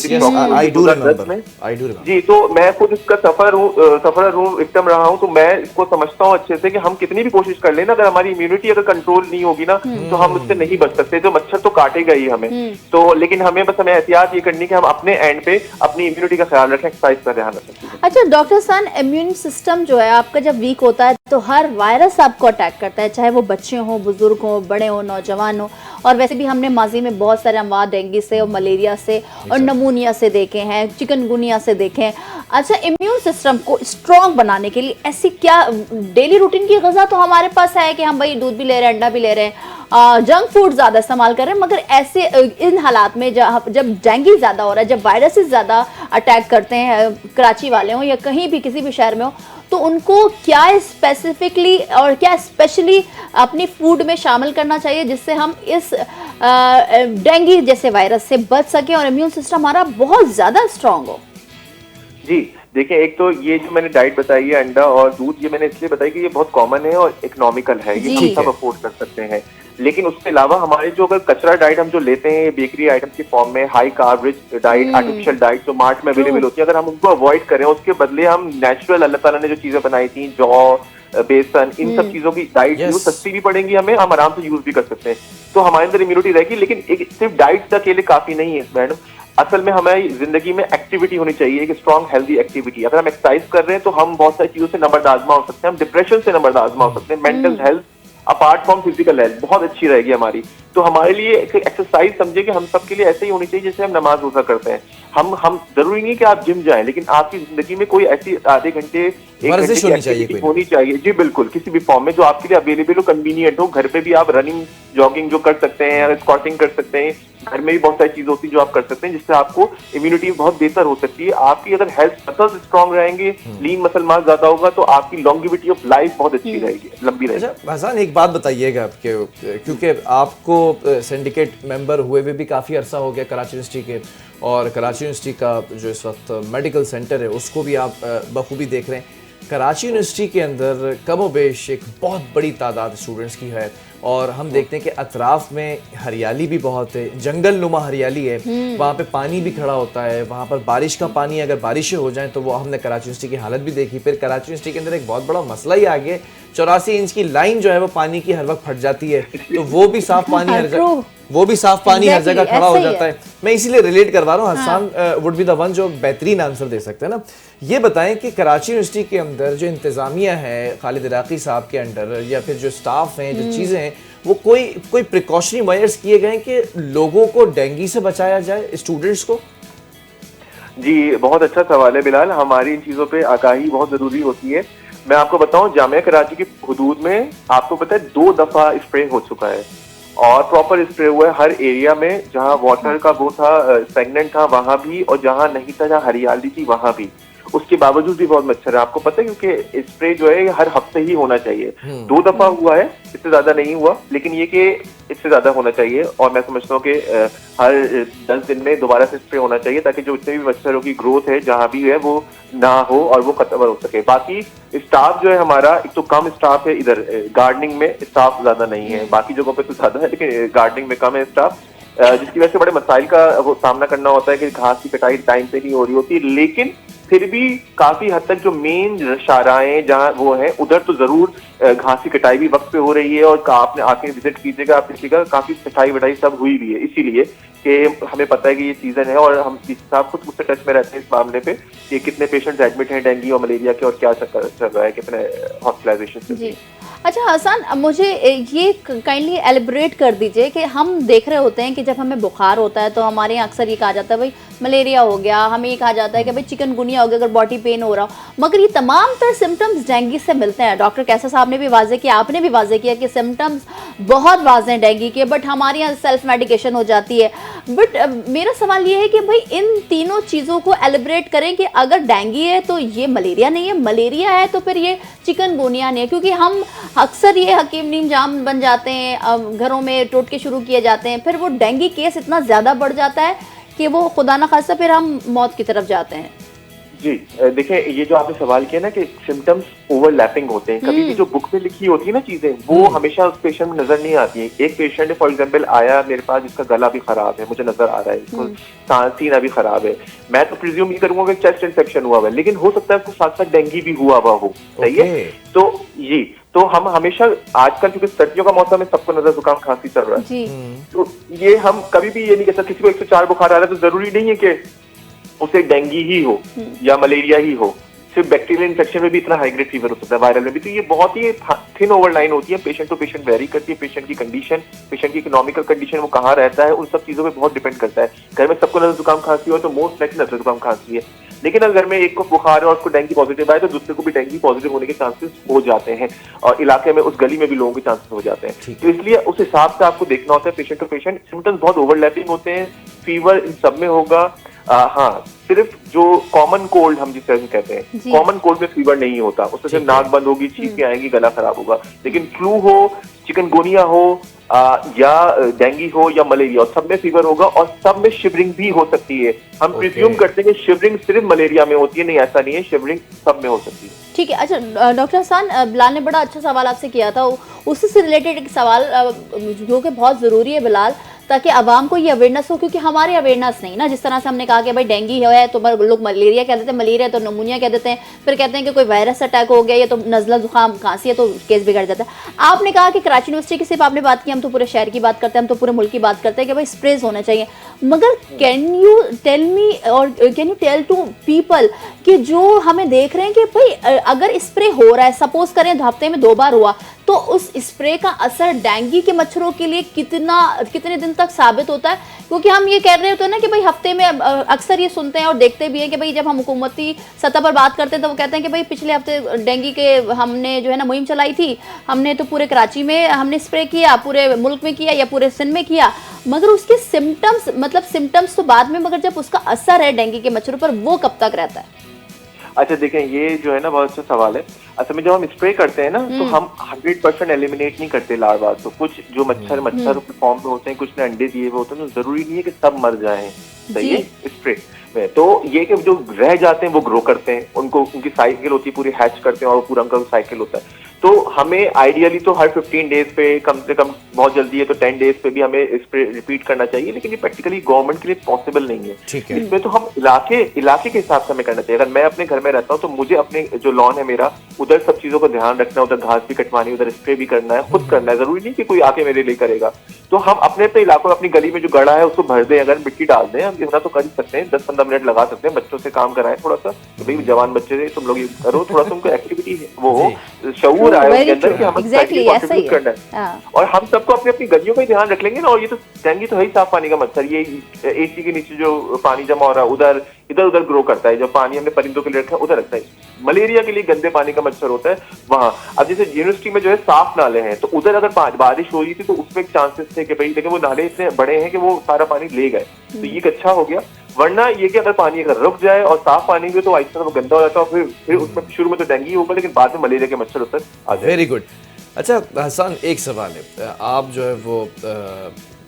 जी, तो मैं खुद इसका सफर हूँ, विक्टिम रहा हूँ, तो मैं इसको समझता हूँ अच्छे से कि हम कितनी भी कोशिश कर लेना, अगर हमारी इम्यूनिटी अगर कंट्रोल नहीं होगी ना तो हम उससे नहीं बच सकते, तो मच्छर तो काटेगा ही हमें, तो लेकिन हमें एहतियात ये करनी कि हम अपने एंड पे अपनी इम्यूनिटी का ख्याल रखें, एक्सरसाइज का ध्यान रखें। अच्छा डॉक्टर सन, इम्यून सिस्टम जो है आपका जब वीक होता है तो हर वायरस आपको अटैक करता है, चाहे वो बच्चे हों, बुजुर्ग हों, बड़े हों, नौजवान हों, और वैसे भी हमने माजी में बहुत सारे अमवात डेंगू से और मलेरिया से और नमूनिया से देखे हैं, चिकनगुनिया से देखे हैं। अच्छा, इम्यून सिस्टम को स्ट्रॉन्ग बनाने के लिए ऐसी क्या डेली रूटीन की ग़िज़ा तो हमारे पास है कि हम भाई दूध भी ले रहे हैं, अंडा भी ले रहे हैं, जंक फूड ज़्यादा इस्तेमाल कर रहे हैं, मगर ऐसे इन हालात में जब डेंगू ज़्यादा हो रहा है, जब वायरसेस ज़्यादा अटैक करते हैं, कराची वाले हों या कहीं भी किसी भी शहर में हो, तो उनको क्या स्पेसिफिकली और क्या स्पेशली अपनी फूड में शामिल करना चाहिए जिससे हम इस डेंगू जैसे वायरस से बच सकें और इम्यून सिस्टम हमारा बहुत ज़्यादा स्ट्रॉन्ग हो? जी देखिए, एक तो ये जो मैंने डाइट बताई है अंडा और दूध, ये मैंने इसलिए बताई कि ये बहुत कॉमन है और इकोनॉमिकल है, ये हम सब अफोर्ड कर सकते हैं, लेकिन उसके अलावा हमारे जो अगर कचरा डाइट हम जो लेते हैं बेकरी आइटम्स के फॉर्म में, high carb rich diet, artificial diet जो मार्ट में अवेलेबल होती है, अगर हम उनको अवॉइड करें, उसके बदले हम नेचुरल अल्लाह ताला ने जो चीजें बनाई थी, जौ, बेसन, इन सब चीजों की डाइट यूज सस्ती भी पड़ेंगी हमें, हम आराम से यूज भी कर सकते हैं, तो हमारे अंदर इम्यूनिटी रहेगी। लेकिन एक सिर्फ डाइट अकेले काफी नहीं है मैडम, असल में हमारी जिंदगी में एक्टिविटी होनी चाहिए, एक स्ट्रॉन्ग हेल्दी एक्टिविटी। अगर हम एक्सरसाइज कर रहे हैं तो हम बहुत सारी चीजों से नंबरदाजमा हो सकते हैं, हम डिप्रेशन से नंबरदाजमा हो सकते हैं, mental health apart from physical health बहुत अच्छी रहेगी हमारी। तो हमारे लिए एक एक्सरसाइज समझे कि हम सबके लिए ऐसे ही होनी चाहिए जैसे हम नमाज रोजा करते हैं। हम जरूरी नहीं कि आप जिम जाएं, लेकिन आपकी जिंदगी में कोई ऐसी आधे घंटे एक घंटे की एक्टिविटी होनी चाहिए, जी बिल्कुल, किसी भी फॉर्म में जो आपके लिए अवेलेबल हो, कन्वीनियंट हो। घर पे भी आप रनिंग, जॉगिंग जो कर सकते हैं, स्क्वाटिंग कर सकते हैं, घर में भी बहुत सारी चीजें होती है जो आप कर सकते हैं जिससे आपको इम्यूनिटी बहुत बेहतर हो सकती है। आपकी अगर हेल्थ मसल्स स्ट्रॉन्ग रहेंगे, लीन मसल मास ज्यादा होगा, तो आपकी लॉन्गिविटी ऑफ लाइफ बहुत अच्छी रहेगी, लंबी रहेगी। अच्छा हसन, एक बात बताइएगा, क्योंकि आपको सिंडिकेट मेंबर हुए हुए भी काफ़ी अरसा हो गया कराची यूनिवर्सिटी के, और कराची यूनिवर्सिटी का जो इस वक्त मेडिकल सेंटर है उसको भी आप बखूबी देख रहे हैं। कराची यूनिवर्सिटी के अंदर कमो बेश एक बहुत बड़ी तादाद स्टूडेंट्स की है, और हम देखते हैं कि अतराफ में हरियाली भी बहुत है, जंगल नुमा हरियाली है, वहाँ पे पानी भी खड़ा होता है, वहाँ पर बारिश का पानी, अगर बारिशें हो जाएं तो वो हमने कराची यूनिवर्सिटी की हालत भी देखी। फिर कराची यूनिवर्सिटी के अंदर एक बहुत बड़ा मसला ही आ गया, 84 इंच की लाइन जो है वो पानी की हर वक्त फट जाती है, तो वो भी साफ पानी हर जगह खड़ा हो जाता है। मैं इसीलिए रिलेट करवा रहा हूँ, Hasan would be the one जो बेहतरीन आंसर दे सकते हैं ना। ये बताएं कि कराची यूनिवर्सिटी के अंदर जो इंतजामिया है खालिद इराकी साहब के अंडर, या फिर जो स्टाफ हैं, जो चीज़ें हैं, वो कोई प्रिकॉशनरी मेजर्स किए गए कि लोगों को डेंगू से बचाया जाए, स्टूडेंट्स को? जी बहुत अच्छा सवाल है बिलाल, हमारी इन चीज़ों पे आगाही बहुत ज़रूरी होती है। मैं आपको बताऊं, जामिया कराची की हदूद में आपको पता है 2 दफा स्प्रे हो चुका है और प्रॉपर स्प्रे हुआ है हर एरिया में, जहां वाटर का वो था स्टैग्नेंट था वहां भी, और जहां नहीं था, जहां हरियाली थी वहां भी। उसके बावजूद भी बहुत मच्छर है, आपको पता है, क्योंकि स्प्रे जो है हर हफ्ते ही होना चाहिए। 2 दफा हुआ है, इससे ज्यादा नहीं हुआ, लेकिन ये कि इससे ज्यादा होना चाहिए। और मैं समझता हूँ कि हर 10 दिन में दोबारा से स्प्रे होना चाहिए, ताकि जो जितने भी मच्छरों की ग्रोथ है जहां भी है वो ना हो और वो खत्म हो सके। बाकी स्टाफ जो है हमारा, एक तो कम स्टाफ है, इधर गार्डनिंग में स्टाफ ज्यादा नहीं है, बाकी जगहों पे तो ज्यादा है, लेकिन गार्डनिंग में कम है स्टाफ, जिसकी वजह से बड़े मसाइल का वो सामना करना होता है कि घास की कटाई टाइम पे नहीं हो रही होती। लेकिन फिर भी काफी हद तक जो मेन शाहराएं जहाँ वो हैं, उधर तो जरूर घास की कटाई भी वक्त पे हो रही है, और आपने आके विजिट कीजिएगा, आप देखिएगा काफी सफाई वटाई सब हुई भी है। इसीलिए कि हमें पता है कि ये सीजन है, और हम साहब खुद मुझसे टच में रहते हैं इस मामले पे कि कितने पेशेंट्स एडमिट हैं डेंगू और मलेरिया के, और क्या चल रहा है, कितने हॉस्पिटलाइजेशन। जी अच्छा हसन, मुझे ये काइंडली एलिब्रेट कर दीजिए कि हम देख रहे होते हैं कि जब हमें बुखार होता है तो हमारे यहाँ अक्सर ये कहा जाता है भाई मलेरिया हो गया, हमें ये कहा जाता है कि भाई चिकनगुनिया हो गया अगर बॉडी पेन हो रहा हो, मगर ये तमाम तर सिम्टम्स डेंगू से मिलते हैं। डॉक्टर कैसा साहब ने भी वाजे किया, आपने भी वाजे किया कि सिम्टम्स बहुत वाजे हैं डेंगू के, बट हमारे यहाँ सेल्फ मेडिकेशन हो जाती है। बट मेरा सवाल ये है कि भाई इन तीनों चीज़ों को एलिब्रेट करें कि अगर डेंगू है तो ये मलेरिया नहीं है, मलेरिया है तो फिर ये चिकनगुनिया नहीं है, क्योंकि हम अक्सर ये हकीम नीम जाम बन जाते हैं, घरों में टोटके शुरू किए जाते हैं, फिर वो डेंगू केस इतना ज़्यादा बढ़ जाता है कि वो खुदा न खास्ता फिर हम मौत की तरफ जाते हैं। जी देखिए, ये जो आपने सवाल किया ना कि सिम्टम्स ओवरलैपिंग होते हैं, कभी भी जो बुक में लिखी होती है ना चीजें, वो हमेशा उस पेशेंट में नजर नहीं आती है। एक पेशेंट फॉर एग्जांपल आया मेरे पास जिसका गला भी खराब है, मुझे नजर आ रहा है, इसको सीना भी खराब है, मैं तो प्रिज्यूम ये करूंगा कि चेस्ट इन्फेक्शन हुआ हुआ है, लेकिन हो सकता है उसको साथ साथ डेंगू भी हुआ हुआ हो। सही है, तो ये तो हम हमेशा आजकल क्योंकि सर्दियों का मौसम है, सबको नजर जुकाम खांसी चल रहा है, तो ये हम कभी भी ये नहीं कह सकते किसी को 104 बुखार आ रहा है तो जरूरी नहीं है कि उसे डेंगू ही हो या मलेरिया ही हो। सिर्फ बैक्टीरियल इन्फेक्शन में भी इतना हाई ग्रेड फीवर हो सकता है, वायरल में भी। तो ये बहुत ही थिन ओवरलाइन होती है, पेशेंट टू पेशेंट वेरी करती है, पेशेंट की कंडीशन, पेशेंट की इकोनॉमिकल कंडीशन, वो कहाँ रहता है, उन सब चीजों पे बहुत डिपेंड करता है। घर में सबको नजर जुकाम खांसी हो तो मोस्ट लाइकली नजर जुकाम खांसी है, लेकिन अगर घर में एक को बुखार है और उसको डेंगू पॉजिटिव आए तो दूसरे को भी डेंगू पॉजिटिव होने के चांसेस हो जाते हैं, और इलाके में उस गली में भी लोगों के चांसेस हो जाते हैं। तो इसलिए उस हिसाब से आपको देखना होता है पेशेंट टू पेशेंट। सिम्टम्स बहुत ओवरलैपिंग होते हैं, फीवर इन सब में होगा। हाँ, सिर्फ जो कॉमन कोल्ड हम जिस तरह से कहते हैं, कॉमन कोल्ड में फीवर नहीं होता, उससे सिर्फ नाक बंद होगी, छींकें आएंगी, गला खराब होगा। लेकिन फ्लू हो, चिकनगुनिया हो या डेंगू हो या मलेरिया, और सब में फीवर होगा, और सब में शिवरिंग भी हो सकती है। हम प्रिज्यूम करते हैं कि शिवरिंग सिर्फ मलेरिया में होती है, नहीं ऐसा नहीं है, शिवरिंग सब में हो सकती है। ठीक है। अच्छा डॉक्टर हसन, बिलाल ने बड़ा अच्छा सवाल आपसे किया था, उसी से रिलेटेड एक सवाल जो कि बहुत ज़रूरी है बिलाल, ताकि आवाम को ये अवेयरनेस हो, क्योंकि हमारे अवेयरनेस नहीं ना। जिस तरह से हमने कहा कि भाई डेंगू है तो लोग मलेरिया कह देते हैं, मलेरिया तो नमूनिया कह देते हैं, फिर कहते हैं कि कोई वायरस अटैक हो गया या तो नज़ला जुकाम खांसी है तो केस बिगड़ जाता है। आपने कहा कि कराची यूनिवर्सिटी की सिर्फ आपने बात की, हम तो पूरे शहर की बात करते हैं, हम तो पूरे मुल्क की बात करते हैं कि भाई स्प्रेज होने चाहिए, मगर कैन यू टेल मी और can you tell to people कि जो हमें देख रहे हैं कि भाई अगर स्प्रे हो रहा है, सपोज करें हफ्ते में 2 बार हुआ, तो उस स्प्रे का असर डेंगू के मच्छरों के लिए कितने दिन तक साबित होता है? क्योंकि हम ये कह रहे होते हैं ना कि भाई हफ्ते में, अक्सर ये सुनते हैं और देखते भी हैं कि भाई जब हम हुकूमती सतह पर बात करते हैं तो वो कहते हैं कि भाई पिछले हफ्ते डेंगू के हमने जो है ना मुहिम चलाई थी, हमने तो पूरे कराची में हमने स्प्रे किया, पूरे मुल्क में किया या पूरे सिंध में किया, मगर उसके सिम्टम्स, मतलब सिम्टम्स तो बाद में, मगर जब उसका असर है डेंगू के मच्छरों पर वो कब तक रहता है? अच्छा देखें, ये जो है ना बहुत अच्छा सवाल है। असल में जब हम स्प्रे करते हैं ना तो हम 100% एलिमिनेट नहीं करते लार्वा, तो कुछ जो मच्छर फॉर्म में होते हैं, कुछ ने अंडे दिए हुए होते हैं, तो जरूरी नहीं है कि सब मर जाएं। सही है, स्प्रे में तो ये कि जो रह जाते हैं वो ग्रो करते हैं, उनको उनकी साइकिल होती है, पूरी हैच करते हैं और पूरा उनका साइकिल होता है। तो हमें आइडियली तो हर 15 डेज पे कम से कम, बहुत जल्दी है तो 10 डेज पे भी हमें स्प्रे रिपीट करना चाहिए, लेकिन ये प्रैक्टिकली गवर्नमेंट के लिए पॉसिबल नहीं है। इसमें तो हम इलाके के हिसाब से हमें करना चाहिए। अगर मैं अपने घर में रहता हूँ तो मुझे अपने जो लॉन है मेरा, उधर सब चीजों का ध्यान रखना है, उधर घास भी कटवानी, उधर स्प्रे भी करना है, खुद करना है, जरूरी नहीं कि कोई आके मेरे लिए करेगा। तो हम अपने अपने इलाकों में अपनी गली में जो गड़ा है उसको भर दें, अगर मिट्टी डाल दें, हम इतना तो कर ही सकते हैं, 10-15 मिनट लगा सकते हैं, बच्चों से काम कराएं थोड़ा सा, तो भाई जवान बच्चे थे तुम लोग ये करो, थोड़ा सा उनको एक्टिविटी है वो हो, शऊर आए उनके अंदर कि हमें कंट्रीब्यूट करना है, और हम सबको अपनी अपनी गलियों का ही ध्यान रख लेंगे ना। और ये तो डेंगू तो है ही साफ पानी का मच्छर, ये एसी के नीचे जो पानी जमा हो रहा है उधर, इधर उधर ग्रो करता है, जो पानी हमने परिंदों के लिए रखा है उधर रखता है। मलेरिया के लिए गंदे पानी का मच्छर होता है वहां। अब जैसे यूनिवर्सिटी में जो है साफ नाले हैं, तो उधर अगर बारिश हो रही थी तो उसमें एक चांसेस थे कि भाई, लेकिन वो नाले इतने बड़े हैं कि वो सारा पानी ले गए, तो ये एक अच्छा हो गया। वरना ये कि अगर पानी अगर रुक जाए और साफ पानी हो तो आहिस्ता वो गंदा हो जाता है, और फिर उसमें शुरू में तो डेंगू होगा, लेकिन बाद में मलेरिया के मच्छर उतर आ जाए। Very good. अच्छा हसन, एक सवाल है, आप जो है वो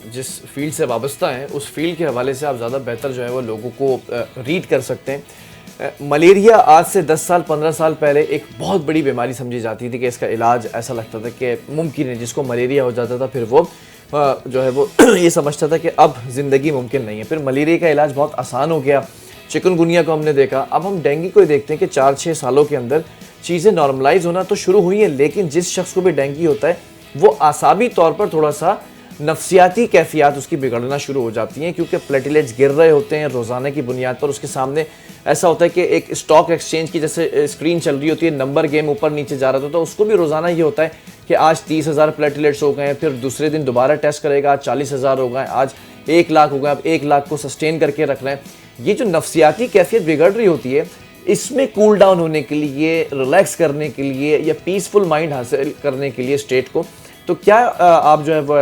जिस फील्ड से वाबस्ता हैं उस फील्ड के हवाले से आप ज़्यादा बेहतर जो है वो लोगों को रीड कर सकते हैं। मलेरिया आज से 10 साल 15 साल पहले एक बहुत बड़ी बीमारी समझी जाती थी कि इसका इलाज ऐसा लगता था कि मुमकिन है, जिसको मलेरिया हो जाता था फिर वो जो है वो ये समझता था कि अब ज़िंदगी मुमकिन नहीं है। फिर मलेरिया का इलाज बहुत आसान हो गया, चिकनगुनिया को हमने देखा, अब हम डेंगू को देखते हैं कि 4-6 सालों के अंदर चीज़ें नॉर्मलाइज होना तो शुरू हुई हैं, लेकिन जिस शख्स को भी डेंगू होता है वो आसाबी तौर पर थोड़ा सा नफ्सियाती कैफियत उसकी बिगड़ना शुरू हो जाती हैं, क्योंकि प्लेटलेट्स गिर रहे होते हैं रोज़ाना की बुनियाद पर। उसके सामने ऐसा होता है कि एक स्टॉक एक्सचेंज की जैसे स्क्रीन चल रही होती है, नंबर गेम ऊपर नीचे जा रहा था, तो उसको भी रोज़ाना ये होता है कि आज 30,000 प्लेटलेट्स हो गए, फिर दूसरे दिन दोबारा टेस्ट करेगा, आज 40,000 हो गए, आज 1 लाख हो गए, अब 1 लाख को सस्टेन करके रख रहे हैं। ये जो नफ्सियाती कैफियत बिगड़ रही होती है, इसमें कूल डाउन होने के लिए, रिलैक्स करने के लिए या पीसफुल माइंड हासिल करने के लिए स्टेट को, तो क्या आप जो है वो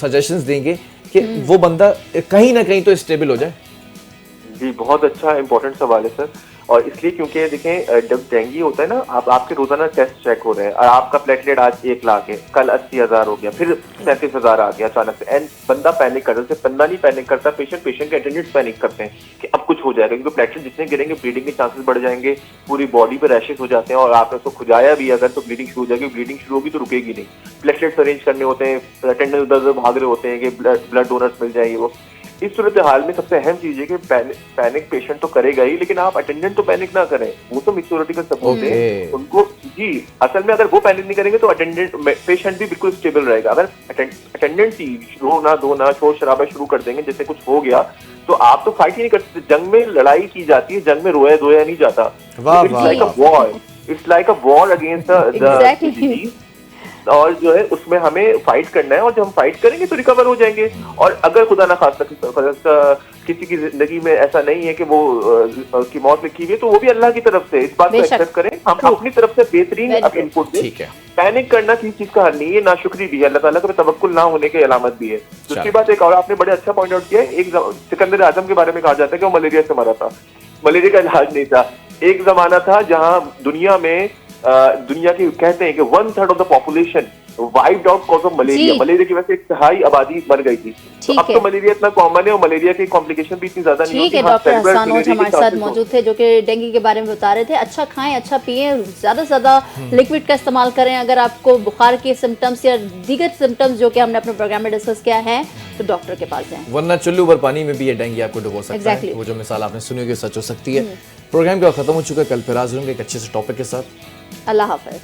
सजेशंस देंगे कि वो बंदा कहीं ना कहीं तो स्टेबल हो जाए? जी, बहुत अच्छा इंपॉर्टेंट सवाल है सर। और इसलिए क्योंकि देखें, जब डेंगू होता है ना, आपके रोजाना टेस्ट चेक हो रहे हैं और आपका प्लेटलेट आज 1 लाख है, कल 80,000 हो गया, फिर 37,000 आ गया अचानक से, एंड बंदा पैनिक करता है। बंदा नहीं पैनिक करता, पेशेंट के अटेंडेंट्स पैनिक करते हैं कि अब कुछ हो जाएगा, क्योंकि प्लेटलेट जितने गिरेंगे ब्लीडिंग के चांसेस बढ़ जाएंगे, पूरी बॉडी पे रैशेस हो जाते हैं, और आपने उसको खुजाया भी अगर तो ब्लीडिंग शुरू हो जाएगी। ब्लीडिंग शुरू होगी तो रुकेगी नहीं, प्लेटलेट्स अरेंज करने होते हैं, अटेंडेंट उधर उधर भाग रहे होते हैं कि ब्लड डोनर्स मिल जाएंगे। वो इस सूरत हाल में सबसे अहम चीज है कि पैनिक पेशेंट तो करेगा ही, लेकिन आप अटेंडेंट तो पैनिक ना करें, वो तो मेच्योरिटी का सपोर्ट है उनको। जी, असल में अगर वो पैनिक नहीं करेंगे तो अटेंडेंट पेशेंट भी बिल्कुल स्टेबल रहेगा। अगर अटेंडेंट ही रोना धोना शोर शराबा शुरू कर देंगे जैसे कुछ हो गया, तो आप तो फाइट ही नहीं कर सकते। जंग में लड़ाई की जाती है, जंग में रोया धोया नहीं जाता। It's like a war against the और जो है उसमें हमें फाइट करना है, और जब हम फाइट करेंगे तो रिकवर हो जाएंगे। और अगर खुदा ना खास्ता किसी की जिंदगी में ऐसा नहीं है कि वो की मौत लिखी हुई है, तो वो भी अल्लाह की तरफ से, इस बात को एक्सेप्ट करें, हम अपनी तरफ से बेहतरीन इनपुट दें। पैनिक करना किसी चीज का हल नहीं है, नाशुक्री भी है, अल्लाह ताला का तवक्कुल ना होने की अलामत भी है। दूसरी बात एक और आपने बड़े अच्छा पॉइंट आउट किया है, एक सिकंदर आजम के बारे में कहा जाता है कि वो मलेरिया से मरा था, मलेरिया का इलाज नहीं था। एक जमाना था जहां दुनिया की कहते हैं कि 1/3 of the population wiped out cause of malaria. Malaria की वजह से एक तिहाई आबादी मर गई थी। तो अब तो मलेरिया इतना कॉमन है और मलेरिया की कॉम्प्लिकेशन भी इतनी ज्यादा नहीं होती। ठीक है, डॉक्टर हसन ओज हमारे साथ मौजूद थे जो कि डेंगू के बारे में बता रहे थे। अच्छा खाएं, अच्छा पिए, ज्यादा से ज्यादा लिक्विड का इस्तेमाल करें। अगर आपको बुखार के सिम्टम्स या दीगर सिम्टम्स जो कि हमने अपने प्रोग्राम में डिस्कस किया है तो डॉक्टर के पास जाएं, वरना चुल्लू भर पानी में भी ये डेंगू आपको डुबो सकता है। वो जो मिसाल आपने सुनी होगी सच हो सकती है। प्रोग्राम का खत्म हो चुका है, कल फिर हाजिर होंगे एक अच्छे से टॉपिक के साथ। अल्लाह हाफिज।